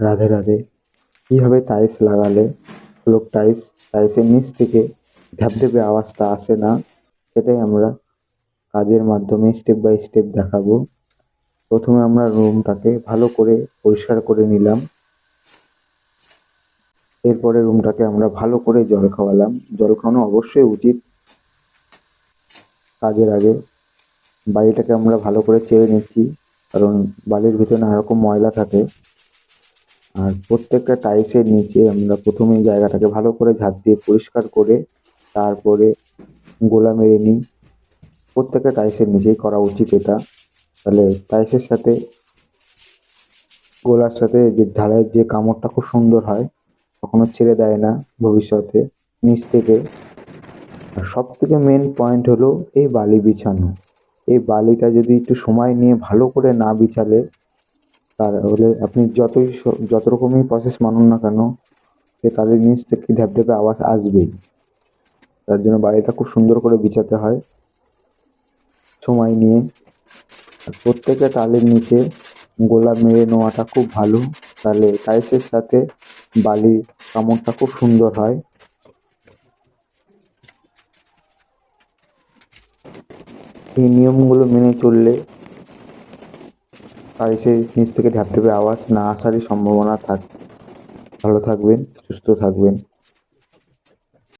রাধে রাধে। কিভাবে টাইলস লাগালে টাইলসের নিচ থেকে ঢ্যাপঢেপে আওয়াজটা আসে না, সেটাই আমরা কাজের মাধ্যমে স্টেপ বাই স্টেপ দেখাবো। প্রথমে আমরা রুমটাকে ভালো করে পরিষ্কার করে নিলাম। এরপরে রুমটাকে আমরা ভালো করে জল খাওয়ালাম। জল খাওয়ানো অবশ্যই উচিত কাজের আগে। বাড়িটাকে আমরা ভালো করে চেড়ে নিচ্ছি, কারণ বাড়ির ভিতরে নানা রকম ময়লা থাকে। আর প্রত্যেকটা টাইলসের নিচে আমরা প্রথমেই জায়গাটাকে ভালো করে ঝাড় দিয়ে পরিষ্কার করে তারপরে গোলা মেরে নিই। প্রত্যেকটা টাইলসের নিচেই করা উচিত এটা। তাহলে টাইলসের সাথে গোলার সাথে যে ঢালাইয়ের যে কামড়টা খুব সুন্দর হয়, কখনো ছেড়ে দেয় না ভবিষ্যতে নিচ থেকে। আর সব থেকে মেন পয়েন্ট হলো এই বালি বিছানো। এই বালিটা যদি একটু সময় নিয়ে ভালো করে না বিছালে, তাহলে আপনি যত রকমই প্রসেস মানুন না কেন, সে টালির নিচ থেকে ঢ্যাপঢ্যাপে আওয়াজ আসবেই। তার জন্য বাড়িটা খুব সুন্দর করে বিছাতে হয় সময় নিয়ে। আর প্রত্যেকটা টালির নিচে গোলা মেরে নেওয়াটা খুব ভালো, তাহলে টাইলসের সাথে বালির কামড়টা খুব সুন্দর হয়। এই নিয়মগুলো মেনে চললে টাইলসের নিচ থেকে ঢ্যাপঢ্যাপে আওয়াজ না আসারই সম্ভাবনা থাকে। ভালো থাকবেন, সুস্থ থাকবেন।